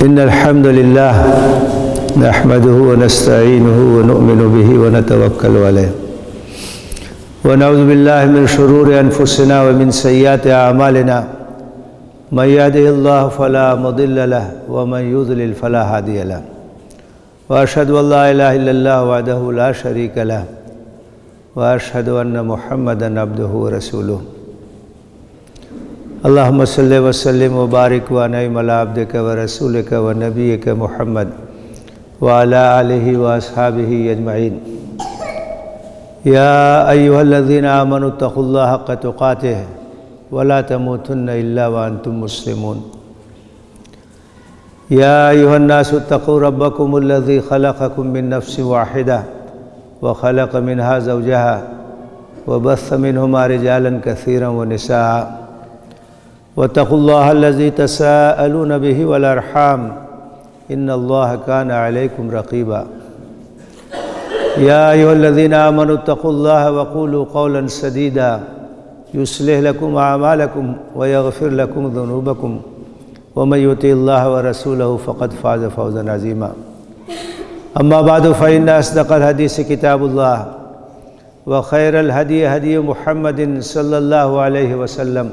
إن الحمد لله نحمده ونستعينه ونؤمن به ونتوكل عليه ونعوذ بالله من شرور أنفسنا ومن سيئات أعمالنا من يهده الله فلا مضل له ومن يضلل فلا هادي له وأشهد أن لا إله إلا الله وحده لا شريك له وأشهد أن محمدا عبده ورسوله اللهم صل وسلم وبارك وانعم على عبدك ورسولك ونبيك محمد وعلى آله وأصحابه أجمعين يا أيها الذين آمنوا اتقوا الله حق تقاته ولا تموتن إلا وأنتم مسلمون يا أيها الناس اتقوا ربكم الذي خلقكم من نفس واحدة وخلق منها زوجها وبث منهما رجالا كثيرا ونساء واتقوا الله الذي تساءلون به والأرحام إن الله كان عليكم رقيبا يا أيها الذين آمنوا اتقوا الله وقولوا قولا سديدا يصلح لكم أعمالكم ويغفر لكم ذنوبكم ومن يطع الله ورسوله فقد فاز فوزا عظيما أما بعد فإن أصدق الحديث كتاب الله وخير الهدي هدي محمد صلى الله عليه وسلم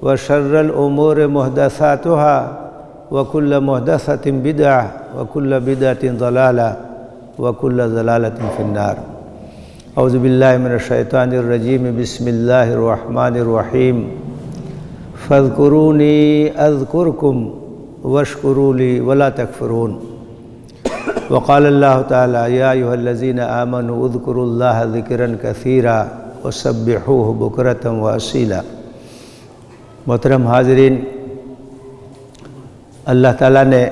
وشر الأمور محدثاتها وكل محدثة بدعة وكل بدعة ضلالة وكل ضلالة في النار أعوذ بالله من الشيطان الرجيم بسم الله الرحمن الرحيم فاذكروني أذكركم واشكروا لي ولا تكفرون وقال الله تعالى يا أيها الذين آمنوا اذكروا الله ذكرا كثيرا وسبحوه بكرة وأصيلا محترم حاضرین، اللہ تعالیٰ نے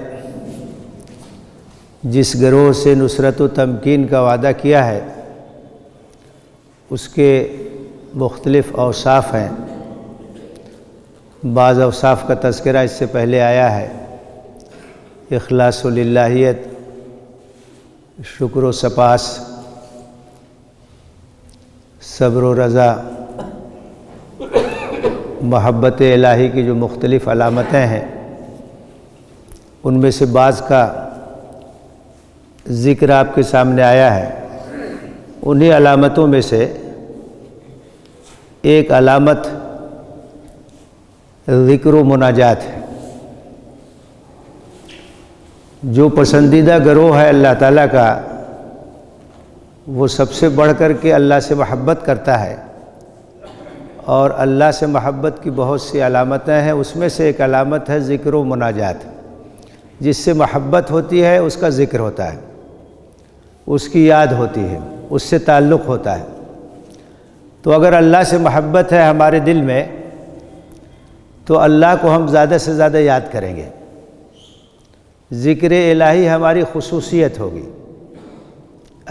جس گروہ سے نصرت و تمکین کا وعدہ کیا ہے اس کے مختلف اوصاف ہیں۔ بعض اوصاف کا تذکرہ اس سے پہلے آیا ہے: اخلاص و للہیت، شکر و سپاس، صبر و رضا، محبت الہی کی جو مختلف علامتیں ہیں ان میں سے بعض کا ذکر آپ کے سامنے آیا ہے۔ انہی علامتوں میں سے ایک علامت ذکر و مناجات ہے۔ جو پسندیدہ گروہ ہے اللہ تعالیٰ کا، وہ سب سے بڑھ کر کے اللہ سے محبت کرتا ہے، اور اللہ سے محبت کی بہت سی علامتیں ہیں۔ اس میں سے ایک علامت ہے ذکر و مناجات۔ جس سے محبت ہوتی ہے اس کا ذکر ہوتا ہے، اس کی یاد ہوتی ہے، اس سے تعلق ہوتا ہے۔ تو اگر اللہ سے محبت ہے ہمارے دل میں تو اللہ کو ہم زیادہ سے زیادہ یاد کریں گے۔ ذکر الہی ہماری خصوصیت ہوگی۔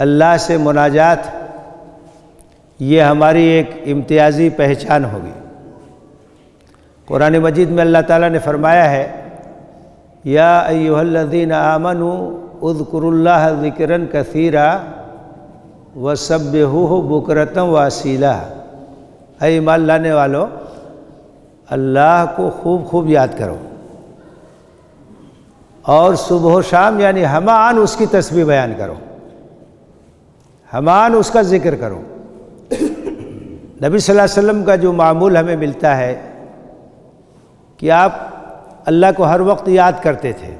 اللہ سے مناجات یہ ہماری ایک امتیازی پہچان ہوگی۔ قرآن مجید میں اللہ تعالیٰ نے فرمایا ہے: یا ایھا الذین آمنوا اذکروا اللہ ذکرا کثیرا وسبحوہ بکرۃ واصیلا۔ اے ایمان لانے والو، اللہ کو خوب خوب یاد کرو اور صبح و شام یعنی ہمان اس کی تسبیح بیان کرو، ہمان اس کا ذکر کرو۔ نبی صلی اللہ علیہ وسلم کا جو معمول ہمیں ملتا ہے کہ آپ اللہ کو ہر وقت یاد کرتے تھے،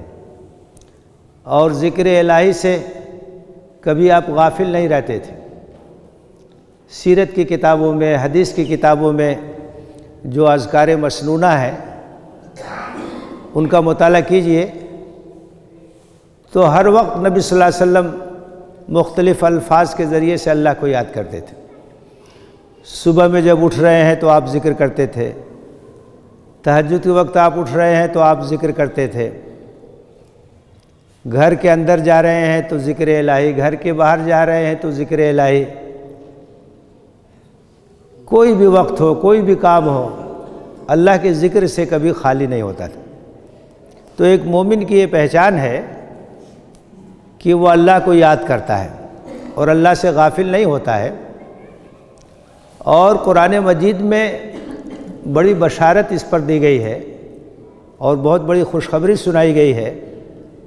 اور ذکر الہی سے کبھی آپ غافل نہیں رہتے تھے۔ سیرت کی کتابوں میں، حدیث کی کتابوں میں جو اذکار مسنونہ ہیں ان کا مطالعہ کیجئے تو ہر وقت نبی صلی اللہ علیہ وسلم مختلف الفاظ کے ذریعے سے اللہ کو یاد کرتے تھے۔ صبح میں جب اٹھ رہے ہیں تو آپ ذکر کرتے تھے، تہجد کے وقت آپ اٹھ رہے ہیں تو آپ ذکر کرتے تھے، گھر کے اندر جا رہے ہیں تو ذکر الہی، گھر کے باہر جا رہے ہیں تو ذکر الہی۔ کوئی بھی وقت ہو، کوئی بھی کام ہو، اللہ کے ذکر سے کبھی خالی نہیں ہوتا تھا۔ تو ایک مومن کی یہ پہچان ہے کہ وہ اللہ کو یاد کرتا ہے اور اللہ سے غافل نہیں ہوتا ہے۔ اور قرآن مجید میں بڑی بشارت اس پر دی گئی ہے اور بہت بڑی خوشخبری سنائی گئی ہے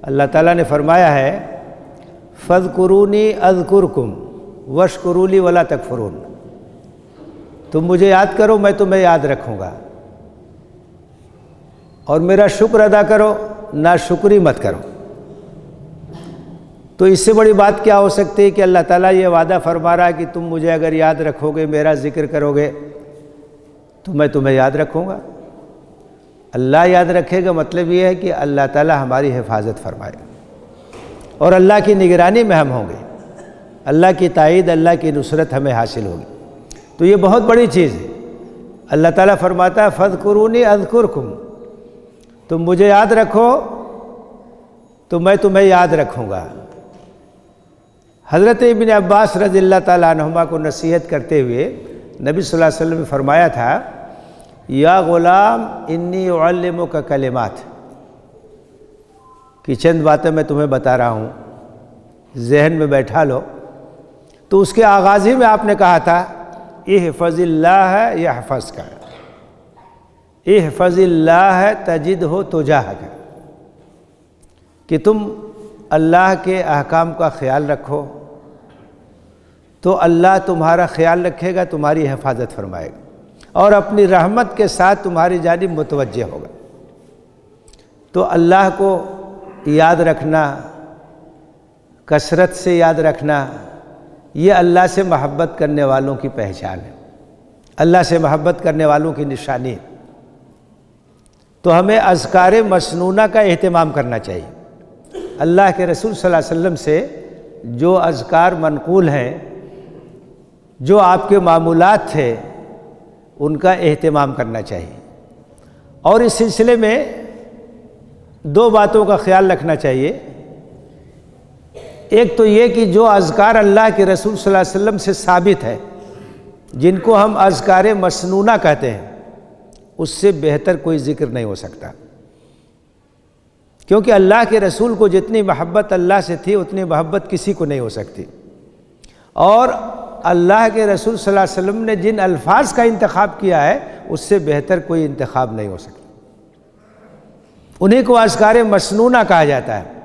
اللہ تعالیٰ نے فرمایا ہے فَاذْكُرُونِي أَذْكُرْكُمْ وَاشْكُرُوا لِي وَلَا تَكْفُرُونَ، تم مجھے یاد کرو میں تمہیں یاد رکھوں گا، اور میرا شکر ادا کرو، ناشکری مت کرو۔ تو اس سے بڑی بات کیا ہو سکتی ہے کہ اللہ تعالیٰ یہ وعدہ فرما رہا ہے کہ تم مجھے اگر یاد رکھو گے، میرا ذکر کرو گے تو میں تمہیں یاد رکھوں گا۔ اللہ یاد رکھے گا مطلب یہ ہے کہ اللہ تعالیٰ ہماری حفاظت فرمائے اور اللہ کی نگرانی میں ہم ہوں گے، اللہ کی تائید، اللہ کی نصرت ہمیں حاصل ہوگی۔ تو یہ بہت بڑی چیز ہے۔ اللہ تعالیٰ فرماتا ہے فَاذْكُرُونِي أَذْكُرْكُمْ، تم مجھے یاد رکھو تو میں تمہیں یاد رکھوں گا۔ حضرت ابن عباس رضی اللہ تعالیٰ عنہما کو نصیحت کرتے ہوئے نبی صلی اللہ علیہ وسلم نے فرمایا تھا یا غلام انی اعلمک کلمات، کہ چند باتیں میں تمہیں بتا رہا ہوں، ذہن میں بیٹھا لو۔ تو اس کے آغاز ہی میں آپ نے کہا تھا احفظ اللہ یحفظک، احفظ اللہ تجدہ تجاہک، کہ تم اللہ کے احکام کا خیال رکھو تو اللہ تمہارا خیال رکھے گا، تمہاری حفاظت فرمائے گا اور اپنی رحمت کے ساتھ تمہاری جانب متوجہ ہوگا۔ تو اللہ کو یاد رکھنا، کثرت سے یاد رکھنا، یہ اللہ سے محبت کرنے والوں کی پہچان ہے، اللہ سے محبت کرنے والوں کی نشانی ہے۔ تو ہمیں اذکار مسنونہ کا اہتمام کرنا چاہیے۔ اللہ کے رسول صلی اللہ علیہ وسلم سے جو اذکار منقول ہیں، جو آپ کے معمولات تھے، ان کا اہتمام کرنا چاہیے۔ اور اس سلسلے میں دو باتوں کا خیال رکھنا چاہیے۔ ایک تو یہ کہ جو اذکار اللہ کے رسول صلی اللہ علیہ وسلم سے ثابت ہے، جن کو ہم اذکار مسنونہ کہتے ہیں، اس سے بہتر کوئی ذکر نہیں ہو سکتا، کیونکہ اللہ کے رسول کو جتنی محبت اللہ سے تھی اتنی محبت کسی کو نہیں ہو سکتی، اور اللہ کے رسول صلی اللہ علیہ وسلم نے جن الفاظ کا انتخاب کیا ہے اس سے بہتر کوئی انتخاب نہیں ہو سکتا۔ انہیں کو اذکار مسنونہ کہا جاتا ہے،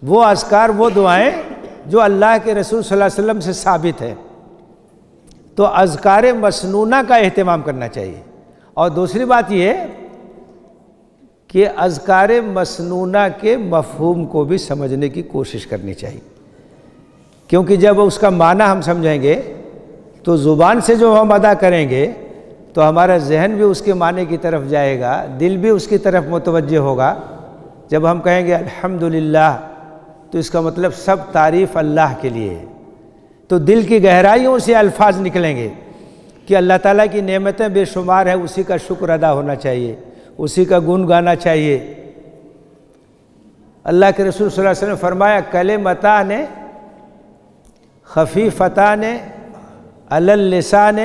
وہ اذکار، وہ دعائیں جو اللہ کے رسول صلی اللہ علیہ وسلم سے ثابت ہے۔ تو اذکار مسنونہ کا اہتمام کرنا چاہیے۔ اور دوسری بات یہ کہ اذکار مسنونہ کے مفہوم کو بھی سمجھنے کی کوشش کرنی چاہیے، کیونکہ جب اس کا معنی ہم سمجھیں گے تو زبان سے جو ہم ادا کریں گے تو ہمارا ذہن بھی اس کے معنی کی طرف جائے گا، دل بھی اس کی طرف متوجہ ہوگا۔ جب ہم کہیں گے الحمدللہ تو اس کا مطلب سب تعریف اللہ کے لیے ہے، تو دل کی گہرائیوں سے الفاظ نکلیں گے کہ اللہ تعالیٰ کی نعمتیں بے شمار ہیں، اسی کا شکر ادا ہونا چاہیے، اسی کا گن گانا چاہیے۔ اللہ کے رسول صلی اللہ علیہ وسلم نے فرمایا کلمتان خفیفتان علی اللسان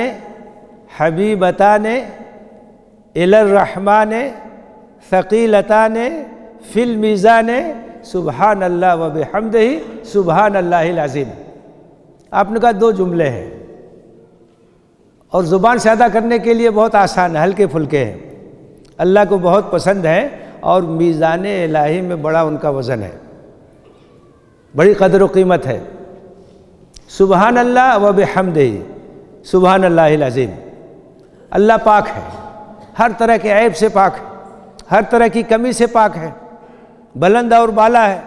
حبیبتان الی الرحمن ثقیلتان فی المیزان سبحان اللہ و بحمدہ سبحان اللہ العظیم۔ آپ نے کہا دو جملے ہیں اور زبان سے ادا کرنے کے لیے بہت آسان ہے، ہلکے پھلکے ہیں، اللہ کو بہت پسند ہیں، اور میزان الہی میں بڑا ان کا وزن ہے، بڑی قدر و قیمت ہے۔ سبحان اللہ و بحمدہ سبحان اللہ العظیم۔ اللہ پاک ہے، ہر طرح کے عیب سے پاک ہے، ہر طرح کی کمی سے پاک ہے، بلند اور بالا ہے،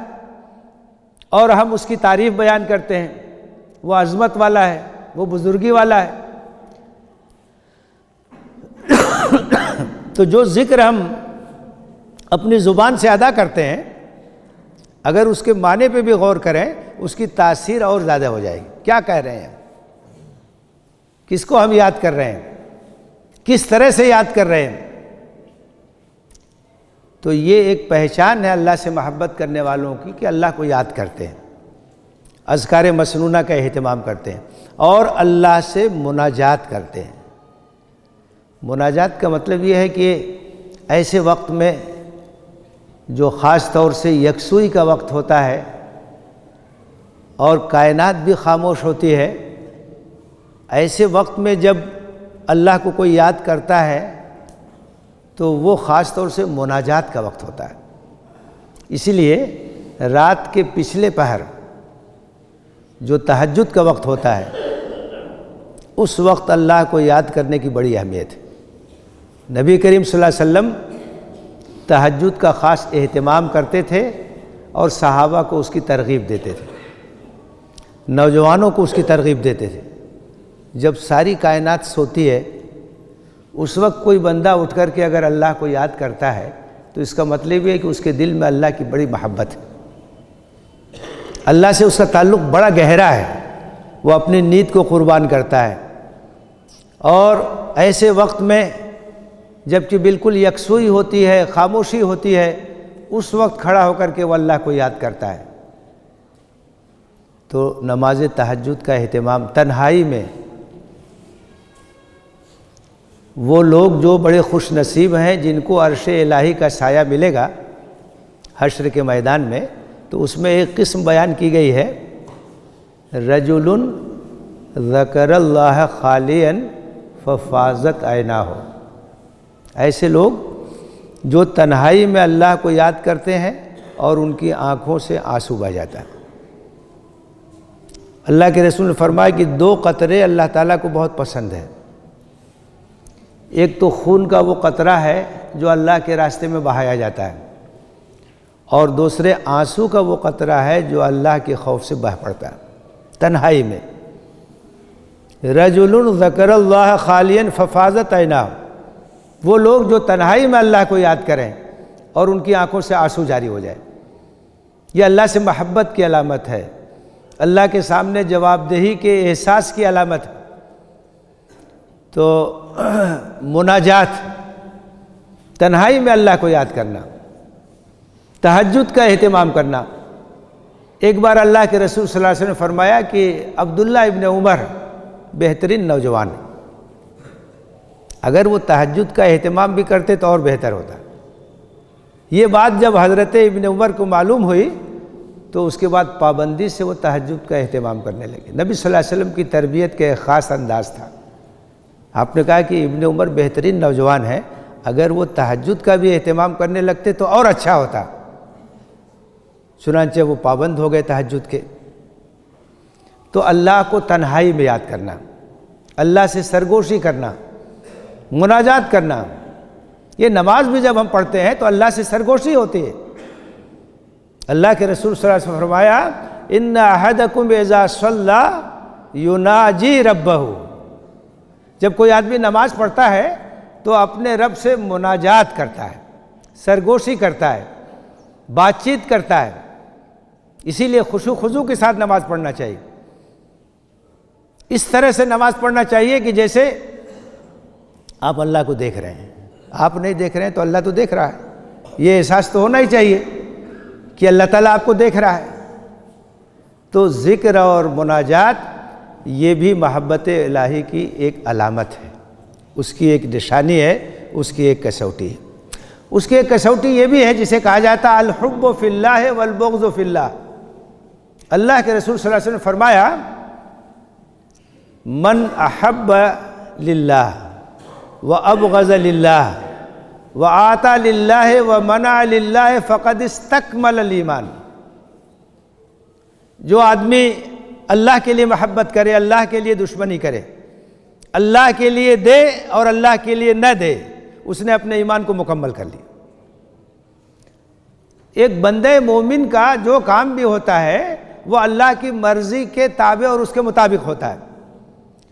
اور ہم اس کی تعریف بیان کرتے ہیں۔ وہ عظمت والا ہے، وہ بزرگی والا ہے۔ تو جو ذکر ہم اپنی زبان سے ادا کرتے ہیں، اگر اس کے معنی پہ بھی غور کریں اس کی تاثیر اور زیادہ ہو جائے گی۔ کیا کہہ رہے ہیں، کس کو ہم یاد کر رہے ہیں، کس طرح سے یاد کر رہے ہیں۔ تو یہ ایک پہچان ہے اللہ سے محبت کرنے والوں کی کہ اللہ کو یاد کرتے ہیں، اذکار مسنونہ کا اہتمام کرتے ہیں، اور اللہ سے مناجات کرتے ہیں۔ مناجات کا مطلب یہ ہے کہ ایسے وقت میں جو خاص طور سے یکسوئی کا وقت ہوتا ہے اور کائنات بھی خاموش ہوتی ہے، ایسے وقت میں جب اللہ کو کوئی یاد کرتا ہے تو وہ خاص طور سے مناجات کا وقت ہوتا ہے۔ اسی لیے رات کے پچھلے پہر جو تہجد کا وقت ہوتا ہے، اس وقت اللہ کو یاد کرنے کی بڑی اہمیت ہے۔ نبی کریم صلی اللہ علیہ وسلم تہجد کا خاص اہتمام کرتے تھے اور صحابہ کو اس کی ترغیب دیتے تھے، نوجوانوں کو اس کی ترغیب دیتے تھے۔ جب ساری کائنات سوتی ہے، اس وقت کوئی بندہ اٹھ کر کے اگر اللہ کو یاد کرتا ہے تو اس کا مطلب یہ ہے کہ اس کے دل میں اللہ کی بڑی محبت ہے، اللہ سے اس کا تعلق بڑا گہرا ہے، وہ اپنی نیند کو قربان کرتا ہے۔ اور ایسے وقت میں جب کہ بالکل یکسوئی ہوتی ہے، خاموشی ہوتی ہے، اس وقت کھڑا ہو کر کے وہ اللہ کو یاد کرتا ہے۔ تو نماز تہجد کا اہتمام تنہائی میں، وہ لوگ جو بڑے خوش نصیب ہیں جن کو عرش الہی کا سایہ ملے گا حشر کے میدان میں، تو اس میں ایک قسم بیان کی گئی ہے، رجل ذکر اللہ خالیا ففاضت عیناہ، ایسے لوگ جو تنہائی میں اللہ کو یاد کرتے ہیں اور ان کی آنکھوں سے آنسو بہہ جاتا ہے۔ اللہ کے رسول نے فرمایا کہ 2 قطرے اللہ تعالیٰ کو بہت پسند ہے۔ ایک تو خون کا وہ قطرہ ہے جو اللہ کے راستے میں بہایا جاتا ہے، اور دوسرے آنسو کا وہ قطرہ ہے جو اللہ کے خوف سے بہہ پڑتا ہے تنہائی میں۔ رجل ذکر اللہ خالیا ففاضت عیناہ، وہ لوگ جو تنہائی میں اللہ کو یاد کریں اور ان کی آنکھوں سے آنسو جاری ہو جائے، یہ اللہ سے محبت کی علامت ہے، اللہ کے سامنے جواب دہی کے احساس کی علامت ہے۔ تو مناجات، تنہائی میں اللہ کو یاد کرنا، تہجد کا اہتمام کرنا۔ ایک بار اللہ کے رسول صلی اللہ علیہ وسلم نے فرمایا کہ عبداللہ ابن عمر بہترین نوجوان ہیں، اگر وہ تہجد کا اہتمام بھی کرتے تو اور بہتر ہوتا۔ یہ بات جب حضرت ابن عمر کو معلوم ہوئی تو اس کے بعد پابندی سے وہ تہجد کا اہتمام کرنے لگے۔ نبی صلی اللہ علیہ وسلم کی تربیت کا ایک خاص انداز تھا۔ آپ نے کہا کہ ابن عمر بہترین نوجوان ہیں، اگر وہ تہجد کا بھی اہتمام کرنے لگتے تو اور اچھا ہوتا۔ چنانچہ وہ پابند ہو گئے تہجد کے۔ تو اللہ کو تنہائی میں یاد کرنا، اللہ سے سرگوشی کرنا، مناجات کرنا، یہ نماز بھی جب ہم پڑھتے ہیں تو اللہ سے سرگوشی ہوتی ہے۔ اللہ کے رسول صلی اللہ علیہ وسلم نے فرمایا ان احدکم اذا صلی یناجی ربہ، جب کوئی آدمی نماز پڑھتا ہے تو اپنے رب سے مناجات کرتا ہے، سرگوشی کرتا ہے، بات چیت کرتا ہے۔ اسی لیے خشوع خضوع کے ساتھ نماز پڑھنا چاہیے، اس طرح سے نماز پڑھنا چاہیے کہ جیسے آپ اللہ کو دیکھ رہے ہیں۔ آپ نہیں دیکھ رہے ہیں تو اللہ تو دیکھ رہا ہے، یہ احساس تو ہونا ہی چاہیے کہ اللہ تعالیٰ آپ کو دیکھ رہا ہے۔ تو ذکر اور مناجات یہ بھی محبت الہی کی ایک علامت ہے، اس کی ایک نشانی ہے، اس کی ایک کسوٹی ہے۔ اس کی ایک کسوٹی یہ بھی ہے جسے کہا جاتا ہے الحب فی اللہ والبغض فی اللہ۔ اللہ کے رسول صلی اللہ علیہ وسلم نے فرمایا من احب للہ وابغض للہ وآتا للہ ومنع للہ فقد استکمل الایمان، جو آدمی اللہ کے لیے محبت کرے، اللہ کے لیے دشمنی کرے، اللہ کے لیے دے اور اللہ کے لیے نہ دے، اس نے اپنے ایمان کو مکمل کر لیا۔ ایک بندے مومن کا جو کام بھی ہوتا ہے وہ اللہ کی مرضی کے تابع اور اس کے مطابق ہوتا ہے۔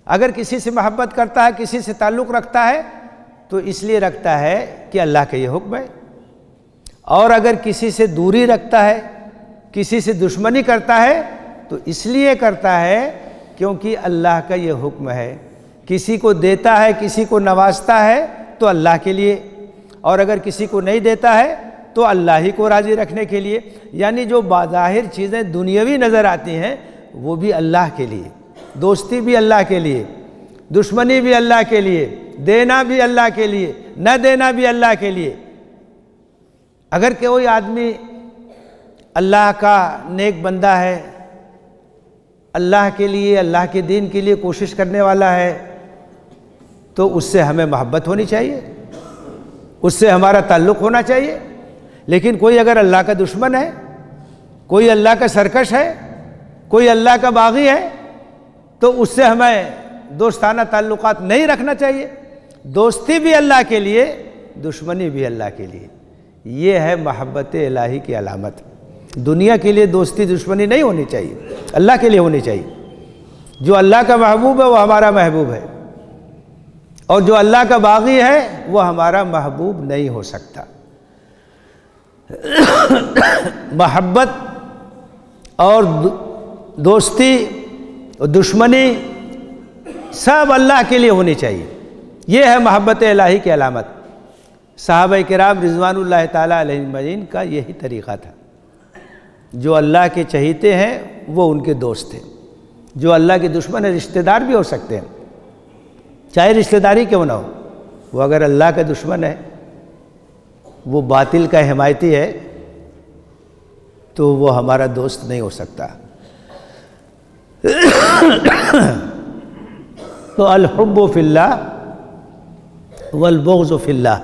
اگر کسی سے محبت کرتا ہے، کسی سے تعلق رکھتا ہے تو اس لیے رکھتا ہے کہ اللہ کا یہ حکم ہے، اور اگر کسی سے دوری رکھتا ہے، کسی سے دشمنی کرتا ہے تو اس لیے کرتا ہے کیونکہ اللہ کا یہ حکم ہے۔ کسی کو دیتا ہے، کسی کو نوازتا ہے تو اللہ کے لیے، اور اگر کسی کو نہیں دیتا ہے تو اللہ ہی کو راضی رکھنے کے لیے۔ یعنی جو بظاہر چیزیں دنیاوی نظر آتی ہیں وہ بھی اللہ کے لیے، دوستی بھی اللہ کے لیے، دشمنی بھی اللہ کے لیے، دینا بھی اللہ کے لیے، نہ دینا بھی اللہ کے لیے۔ اگر کوئی آدمی اللہ کا نیک بندہ ہے، اللہ کے لیے، اللہ کے دین کے لیے کوشش کرنے والا ہے، تو اس سے ہمیں محبت ہونی چاہیے، اس سے ہمارا تعلق ہونا چاہیے۔ لیکن کوئی اگر اللہ کا دشمن ہے، کوئی اللہ کا سرکش ہے، کوئی اللہ کا باغی ہے تو اس سے ہمیں دوستانہ تعلقات نہیں رکھنا چاہیے۔ دوستی بھی اللہ کے لیے، دشمنی بھی اللہ کے لیے۔ یہ ہے محبت الہی کی علامت۔ دنیا کے لیے دوستی دشمنی نہیں ہونی چاہیے، اللہ کے لیے ہونی چاہیے۔ جو اللہ کا محبوب ہے وہ ہمارا محبوب ہے، اور جو اللہ کا باغی ہے وہ ہمارا محبوب نہیں ہو سکتا۔ محبت اور دوستی اور دشمنی سب اللہ کے لیے ہونی چاہیے۔ یہ ہے محبت الہی کی علامت۔ صحابہ کرام رضوان اللہ تعالیٰ علیہ اجمعین کا یہی طریقہ تھا۔ جو اللہ کے چہیتے ہیں وہ ان کے دوست تھے، جو اللہ کے دشمن ہیں رشتہ دار بھی ہو سکتے ہیں، چاہے رشتہ داری کیوں نہ ہو، وہ اگر اللہ کا دشمن ہے، وہ باطل کا حمایتی ہے، تو وہ ہمارا دوست نہیں ہو سکتا۔ تو الحب فی اللہ والبغض فی اللہ،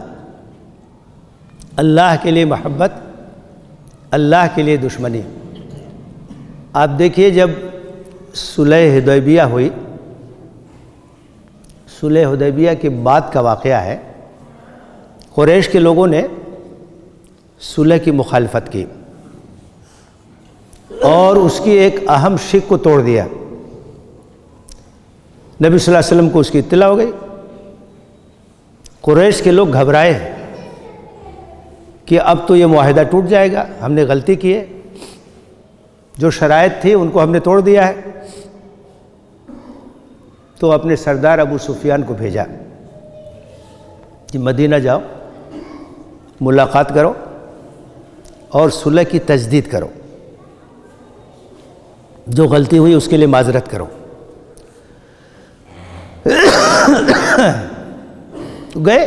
اللہ کے لیے محبت، اللہ کے لیے دشمنی۔ آپ دیکھیے جب صلح حدیبیہ ہوئی، صلح حدیبیہ کے بعد کا واقعہ ہے، قریش کے لوگوں نے صلح کی مخالفت کی اور اس کی ایک اہم شق کو توڑ دیا۔ نبی صلی اللہ علیہ وسلم کو اس کی اطلاع ہو گئی۔ قریش کے لوگ گھبرائے کہ اب تو یہ معاہدہ ٹوٹ جائے گا، ہم نے غلطی کی ہے، جو شرائط تھی ان کو ہم نے توڑ دیا ہے۔ تو اپنے سردار ابو سفیان کو بھیجا کہ مدینہ جاؤ، ملاقات کرو اور صلح کی تجدید کرو، جو غلطی ہوئی اس کے لیے معذرت کرو۔ گئے،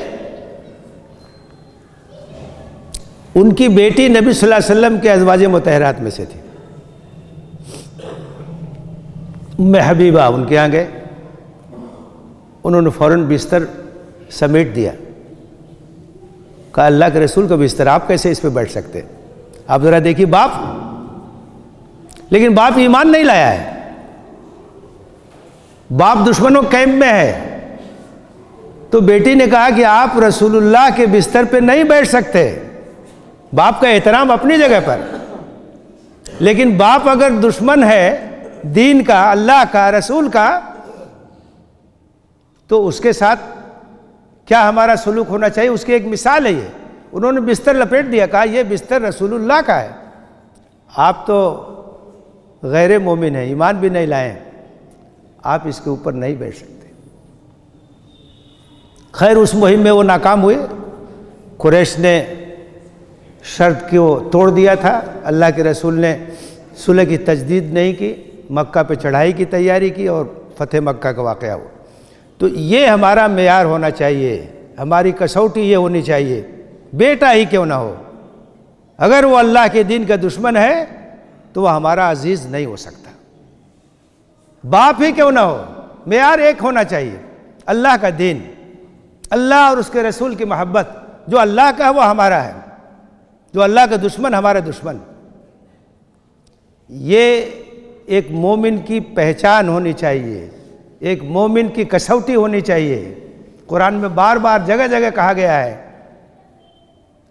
ان کی بیٹی نبی صلی اللہ علیہ وسلم کے ازواج مطہرات میں سے تھی، ام حبیبہ، ان کے یہاں گئے۔ انہوں نے فوراً بستر سمیٹ دیا، کہا اللہ کے رسول کا بستر، آپ کیسے اس پہ بیٹھ سکتے؟ آپ ذرا دیکھیے باپ، لیکن باپ ایمان نہیں لایا ہے، باپ دشمنوں کیمپ میں ہے۔ تو بیٹی نے کہا کہ آپ رسول اللہ کے بستر پہ نہیں بیٹھ سکتے۔ باپ کا احترام اپنی جگہ پر، لیکن باپ اگر دشمن ہے دین کا، اللہ کا، رسول کا، تو اس کے ساتھ کیا ہمارا سلوک ہونا چاہیے، اس کی ایک مثال ہے یہ۔ انہوں نے بستر لپیٹ دیا، کہا یہ بستر رسول اللہ کا ہے، آپ تو غیر مومن ہیں، ایمان بھی نہیں لائے ہیں، آپ اس کے اوپر نہیں بیٹھ سکتے۔ خیر اس مہم میں وہ ناکام ہوئے، قریش نے شرط کو توڑ دیا تھا، اللہ کے رسول نے صلح کی تجدید نہیں کی، مکہ پہ چڑھائی کی تیاری کی اور فتح مکہ کا واقعہ ہوا۔ تو یہ ہمارا معیار ہونا چاہیے، ہماری کسوٹی یہ ہونی چاہیے، بیٹا ہی کیوں نہ ہو، اگر وہ اللہ کے دین کا دشمن ہے تو وہ ہمارا عزیز نہیں ہو سکتا۔ باپ ہی کیوں نہ ہو، معیار ایک ہونا چاہیے، اللہ کا دین، اللہ اور اس کے رسول کی محبت۔ جو اللہ کا ہے وہ ہمارا ہے، جو اللہ کا دشمن ہمارا دشمن۔ یہ ایک مومن کی پہچان ہونی چاہیے، ایک مومن کی کسوٹی ہونی چاہیے۔ قرآن میں بار بار جگہ جگہ کہا گیا ہے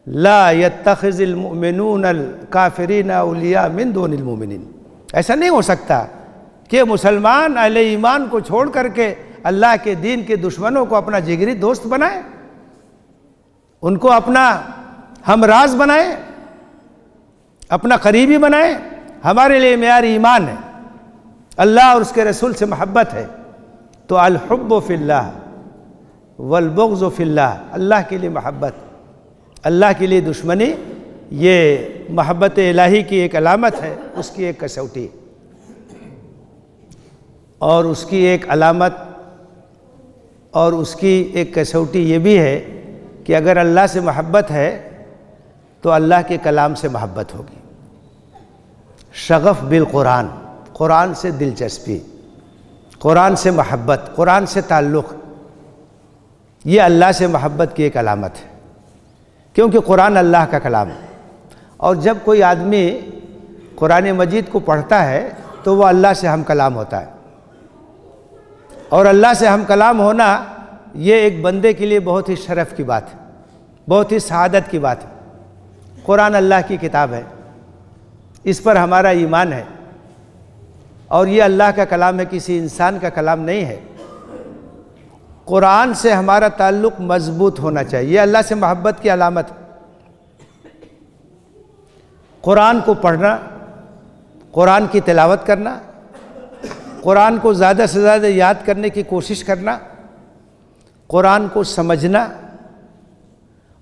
لا يتخذ المؤمنون الکافرین اولیاء من دون المؤمنین۔ ایسا نہیں ہو سکتا کہ مسلمان اہل ایمان کو چھوڑ کر کے اللہ کے دین کے دشمنوں کو اپنا جگری دوست بنائے، ان کو اپنا ہمراز بنائے، اپنا قریبی بنائے۔ ہمارے لیے معیار ایمان ہے، اللہ اور اس کے رسول سے محبت ہے۔ تو الحب فی اللہ والبغض فی اللہ، اللہ کے لیے محبت، اللہ کے لیے دشمنی، یہ محبت الہی کی ایک علامت ہے، اس کی ایک کسوٹی، اور اس کی ایک علامت اور اس کی ایک کسوٹی یہ بھی ہے کہ اگر اللہ سے محبت ہے تو اللہ کے کلام سے محبت ہوگی۔ شغف بالقرآن، قرآن سے دلچسپی، قرآن سے محبت، قرآن سے تعلق، یہ اللہ سے محبت کی ایک علامت ہے، کیونکہ قرآن اللہ کا کلام ہے۔ اور جب کوئی آدمی قرآن مجید کو پڑھتا ہے تو وہ اللہ سے ہم کلام ہوتا ہے، اور اللہ سے ہم کلام ہونا یہ ایک بندے کے لیے بہت ہی شرف کی بات ہے، بہت ہی سعادت کی بات ہے۔ قرآن اللہ کی کتاب ہے، اس پر ہمارا ایمان ہے، اور یہ اللہ کا کلام ہے، کسی انسان کا کلام نہیں ہے۔ قرآن سے ہمارا تعلق مضبوط ہونا چاہیے، یہ اللہ سے محبت کی علامت ہے۔ قرآن کو پڑھنا، قرآن کی تلاوت کرنا، قرآن کو زیادہ سے زیادہ یاد کرنے کی کوشش کرنا، قرآن کو سمجھنا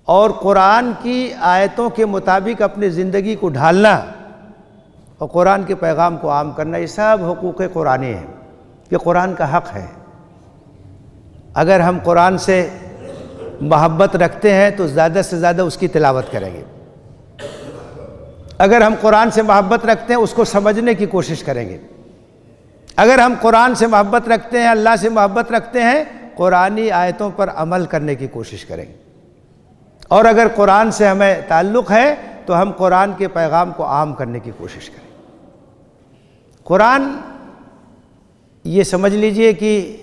اور قرآن کی آیتوں کے مطابق اپنی زندگی کو ڈھالنا اور قرآن کے پیغام کو عام کرنا، یہ سب حقوق قرآنی ہیں، یہ قرآن کا حق ہے۔ اگر ہم قرآن سے محبت رکھتے ہیں تو زیادہ سے زیادہ اس کی تلاوت کریں گے، اگر ہم قرآن سے محبت رکھتے ہیں اس کو سمجھنے کی کوشش کریں گے، اگر ہم قرآن سے محبت رکھتے ہیں، اللہ سے محبت رکھتے ہیں، قرآنی آیتوں پر عمل کرنے کی کوشش کریں گے، اور اگر قرآن سے ہمیں تعلق ہے تو ہم قرآن کے پیغام کو عام کرنے کی کوشش کریں۔ قرآن یہ سمجھ لیجئے کہ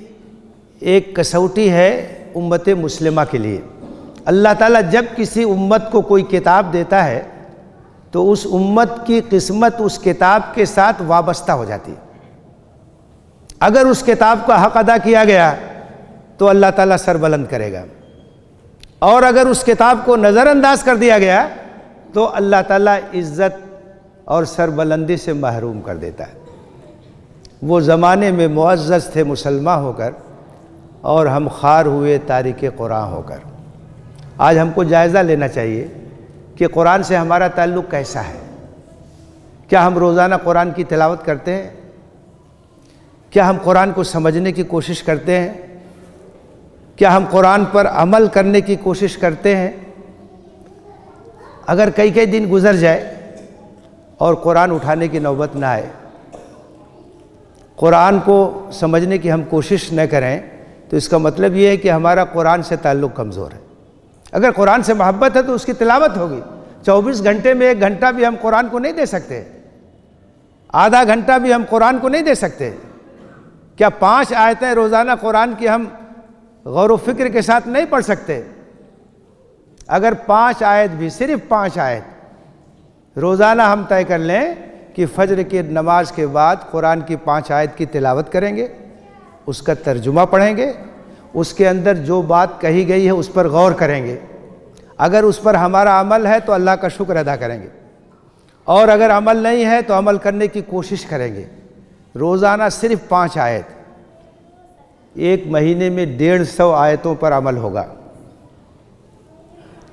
ایک کسوٹی ہے امت مسلمہ کے لیے۔ اللہ تعالیٰ جب کسی امت کو کوئی کتاب دیتا ہے تو اس امت کی قسمت اس کتاب کے ساتھ وابستہ ہو جاتی ہے۔ اگر اس کتاب کا حق ادا کیا گیا تو اللہ تعالیٰ سر بلند کرے گا، اور اگر اس کتاب کو نظر انداز کر دیا گیا تو اللہ تعالیٰ عزت اور سربلندی سے محروم کر دیتا ہے۔ وہ زمانے میں معزز تھے مسلمان ہو کر، اور ہم خوار ہوئے تارک قرآن ہو کر۔ آج ہم کو جائزہ لینا چاہیے کہ قرآن سے ہمارا تعلق کیسا ہے۔ کیا ہم روزانہ قرآن کی تلاوت کرتے ہیں؟ کیا ہم قرآن کو سمجھنے کی کوشش کرتے ہیں؟ کیا ہم قرآن پر عمل کرنے کی کوشش کرتے ہیں؟ اگر کئی دن گزر جائے اور قرآن اٹھانے کی نوبت نہ آئے، قرآن کو سمجھنے کی ہم کوشش نہ کریں، تو اس کا مطلب یہ ہے کہ ہمارا قرآن سے تعلق کمزور ہے۔ اگر قرآن سے محبت ہے تو اس کی تلاوت ہوگی۔ 24 گھنٹے میں 1 گھنٹہ بھی ہم قرآن کو نہیں دے سکتے، آدھا گھنٹہ بھی ہم قرآن کو نہیں دے سکتے۔ کیا 5 آیتیں روزانہ قرآن کی ہم غور و فکر کے ساتھ نہیں پڑھ سکتے؟ اگر 5 آیت بھی، صرف 5 آیت روزانہ ہم طے کر لیں کہ فجر کی نماز کے بعد قرآن کی 5 آیت کی تلاوت کریں گے، اس کا ترجمہ پڑھیں گے، اس کے اندر جو بات کہی گئی ہے اس پر غور کریں گے، اگر اس پر ہمارا عمل ہے تو اللہ کا شکر ادا کریں گے، اور اگر عمل نہیں ہے تو عمل کرنے کی کوشش کریں گے۔ روزانہ صرف 5 آیت، 1 مہینے میں 150 آیتوں پر عمل ہوگا،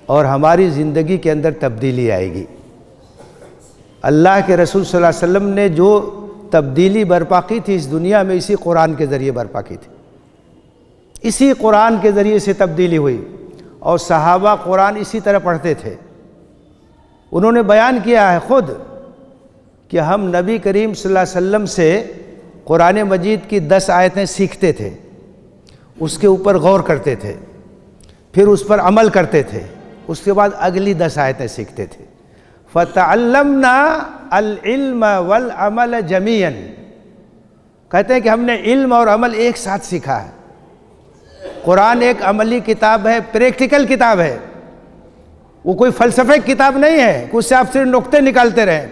اور ہماری زندگی کے اندر تبدیلی آئے گی۔ اللہ کے رسول صلی اللہ علیہ وسلم نے جو تبدیلی برپا کی تھی اس دنیا میں، اسی قرآن کے ذریعے برپا کی تھی، اسی قرآن کے ذریعے سے تبدیلی ہوئی، اور صحابہ قرآن اسی طرح پڑھتے تھے۔ انہوں نے بیان کیا ہے خود کہ ہم نبی کریم صلی اللہ علیہ وسلم سے قرآن مجید کی 10 آیتیں سیکھتے تھے، اس کے اوپر غور کرتے تھے، پھر اس پر عمل کرتے تھے، اس کے بعد اگلی 10 آیتیں سیکھتے تھے۔ فَتَعَلَّمْنَا الْعِلْمَ وَالْعَمَلَ جَمِيعًا، کہتے ہیں کہ ہم نے علم اور عمل ایک ساتھ سیکھا ہے۔ قرآن ایک عملی کتاب ہے، پریکٹیکل کتاب ہے، وہ کوئی فلسفے کی کتاب نہیں ہے کہ اس سے آپ صرف نقطے نکالتے رہیں،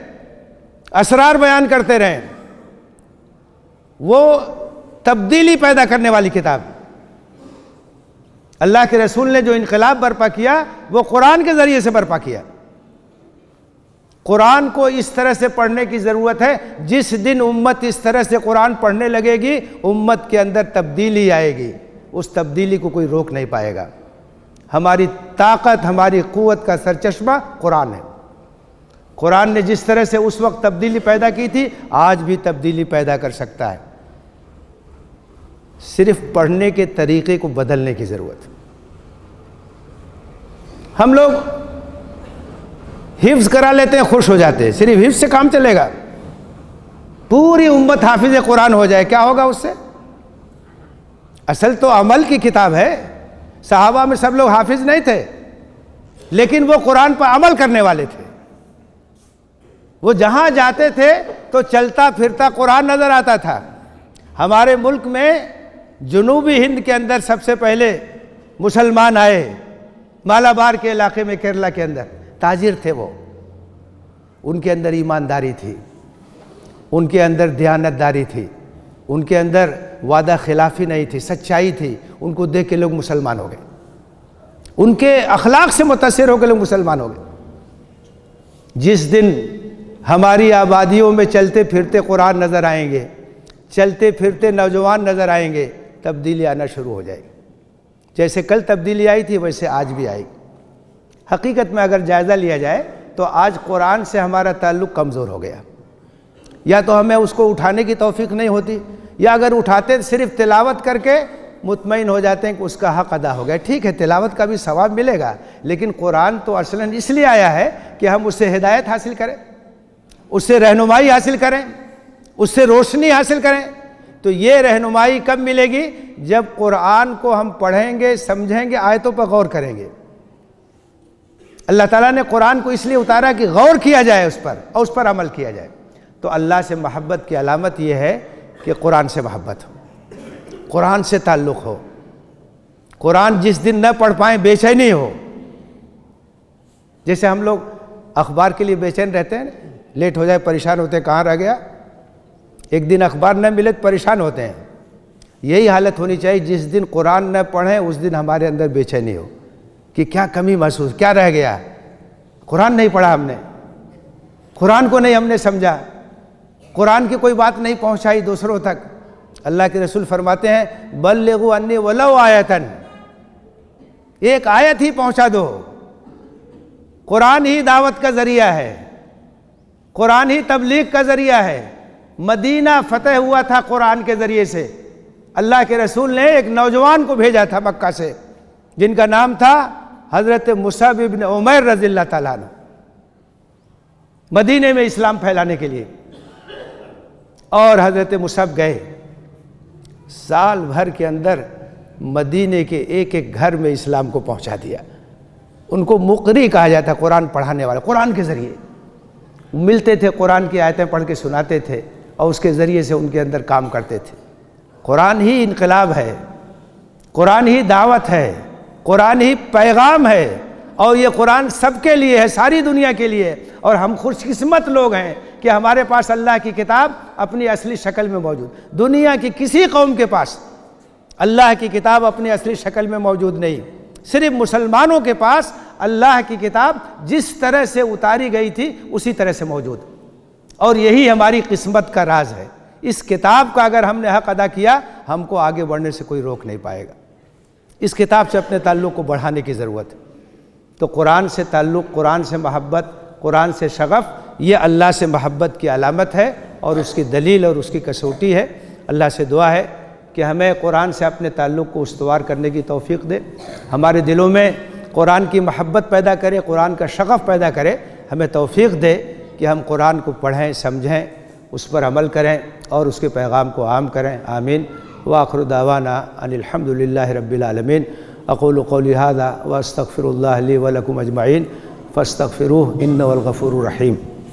اسرار بیان کرتے رہیں۔ وہ تبدیلی پیدا کرنے والی کتاب۔ اللہ کے رسول نے جو انقلاب برپا کیا وہ قرآن کے ذریعے سے برپا کیا۔ قرآن کو اس طرح سے پڑھنے کی ضرورت ہے، جس دن امت اس طرح سے قرآن پڑھنے لگے گی، امت کے اندر تبدیلی آئے گی، اس تبدیلی کو کوئی روک نہیں پائے گا۔ ہماری طاقت، ہماری قوت کا سرچشمہ قرآن ہے۔ قرآن نے جس طرح سے اس وقت تبدیلی پیدا کی تھی، آج بھی تبدیلی پیدا کر سکتا ہے، صرف پڑھنے کے طریقے کو بدلنے کی ضرورت ہے۔ ہم لوگ حفظ کرا لیتے ہیں، خوش ہو جاتے ہیں، صرف حفظ سے کام چلے گا؟ پوری امت حافظ قرآن ہو جائے، کیا ہوگا اس سے؟ اصل تو عمل کی کتاب ہے۔ صحابہ میں سب لوگ حافظ نہیں تھے، لیکن وہ قرآن پر عمل کرنے والے تھے۔ وہ جہاں جاتے تھے تو چلتا پھرتا قرآن نظر آتا تھا۔ ہمارے ملک میں جنوبی ہند کے اندر سب سے پہلے مسلمان آئے، مالابار کے علاقے میں، کیرلا کے اندر تاجر تھے وہ، ان کے اندر ایمانداری تھی، ان کے اندر دیانتداری تھی، ان کے اندر وعدہ خلافی نہیں تھی، سچائی تھی، ان کو دیکھ کے لوگ مسلمان ہو گئے، ان کے اخلاق سے متاثر ہو کے لوگ مسلمان ہو گئے۔ جس دن ہماری آبادیوں میں چلتے پھرتے قرآن نظر آئیں گے، چلتے پھرتے نوجوان نظر آئیں گے، تبدیلی آنا شروع ہو جائے گی۔ جیسے کل تبدیلی آئی تھی ویسے آج بھی آئے گی۔ حقیقت میں اگر جائزہ لیا جائے تو آج قرآن سے ہمارا تعلق کمزور ہو گیا، یا تو ہمیں اس کو اٹھانے کی توفیق نہیں ہوتی، یا اگر اٹھاتے صرف تلاوت کر کے مطمئن ہو جاتے ہیں کہ اس کا حق ادا ہو گیا۔ ٹھیک ہے، تلاوت کا بھی ثواب ملے گا، لیکن قرآن تو اصلاً اس لیے آیا ہے کہ ہم اس سے ہدایت حاصل کریں، اس سے رہنمائی حاصل کریں، اس سے روشنی حاصل کریں۔ تو یہ رہنمائی کب ملے گی؟ جب قرآن کو ہم پڑھیں گے، سمجھیں گے، آیتوں پر غور کریں گے۔ اللہ تعالیٰ نے قرآن کو اس لیے اتارا کہ غور کیا جائے اس پر اور اس پر عمل کیا جائے۔ تو اللہ سے محبت کی علامت یہ ہے کہ قرآن سے محبت ہو، قرآن سے تعلق ہو۔ قرآن جس دن نہ پڑھ پائیں بے چینی ہو، جیسے ہم لوگ اخبار کے لیے بے چین رہتے ہیں، لیٹ ہو جائے پریشان ہوتے ہیں، کہاں رہ گیا، ایک دن اخبار نہ ملے تو پریشان ہوتے ہیں۔ یہی حالت ہونی چاہیے، جس دن قرآن نہ پڑھیں اس دن ہمارے اندر بے چینی ہو کہ کیا کمی محسوس، کیا رہ گیا، قرآن نہیں پڑھا ہم نے، قرآن کو نہیں ہم نے سمجھا، قرآن کی کوئی بات نہیں پہنچائی دوسروں تک۔ اللہ کے رسول فرماتے ہیں بلغوا انی ولو آیتن، ایک آیت ہی پہنچا دو۔ قرآن ہی دعوت کا ذریعہ ہے، قرآن ہی تبلیغ کا ذریعہ ہے۔ مدینہ فتح ہوا تھا قرآن کے ذریعے سے۔ اللہ کے رسول نے ایک نوجوان کو بھیجا تھا مکہ سے، جن کا نام تھا حضرت مصعب بن عمیر رضی اللہ تعالیٰ عنہ، مدینے میں اسلام پھیلانے کے لیے۔ اور حضرت مصعب گئے، سال بھر کے اندر مدینے کے ایک ایک گھر میں اسلام کو پہنچا دیا۔ ان کو مقری کہا جاتا، قرآن پڑھانے والے، قرآن کے ذریعے ملتے تھے، قرآن کی آیتیں پڑھ کے سناتے تھے اور اس کے ذریعے سے ان کے اندر کام کرتے تھے۔ قرآن ہی انقلاب ہے، قرآن ہی دعوت ہے، قرآن ہی پیغام ہے، اور یہ قرآن سب کے لیے ہے، ساری دنیا کے لیے۔ اور ہم خوش قسمت لوگ ہیں کہ ہمارے پاس اللہ کی کتاب اپنی اصلی شکل میں موجود۔ دنیا کی کسی قوم کے پاس اللہ کی کتاب اپنی اصلی شکل میں موجود نہیں، صرف مسلمانوں کے پاس اللہ کی کتاب جس طرح سے اتاری گئی تھی اسی طرح سے موجود۔ اور یہی ہماری قسمت کا راز ہے۔ اس کتاب کا اگر ہم نے حق ادا کیا، ہم کو آگے بڑھنے سے کوئی روک نہیں پائے گا۔ اس کتاب سے اپنے تعلق کو بڑھانے کی ضرورت ہے۔ تو قرآن سے تعلق، قرآن سے محبت، قرآن سے شغف، یہ اللہ سے محبت کی علامت ہے اور اس کی دلیل اور اس کی کسوٹی ہے۔ اللہ سے دعا ہے کہ ہمیں قرآن سے اپنے تعلق کو استوار کرنے کی توفیق دے، ہمارے دلوں میں قرآن کی محبت پیدا کرے، قرآن کا شغف پیدا کرے، ہمیں توفیق دے کہ ہم قرآن کو پڑھیں، سمجھیں، اس پر عمل کریں اور اس کے پیغام کو عام کریں۔ آمین۔ وآخر دعوانا ان الحمد للہ رب العالمین۔ اقول قولی ھذا واستغفر اللہ لی ولکم اجمعین فاستغفروہ انہ هو الغفور الرحیم۔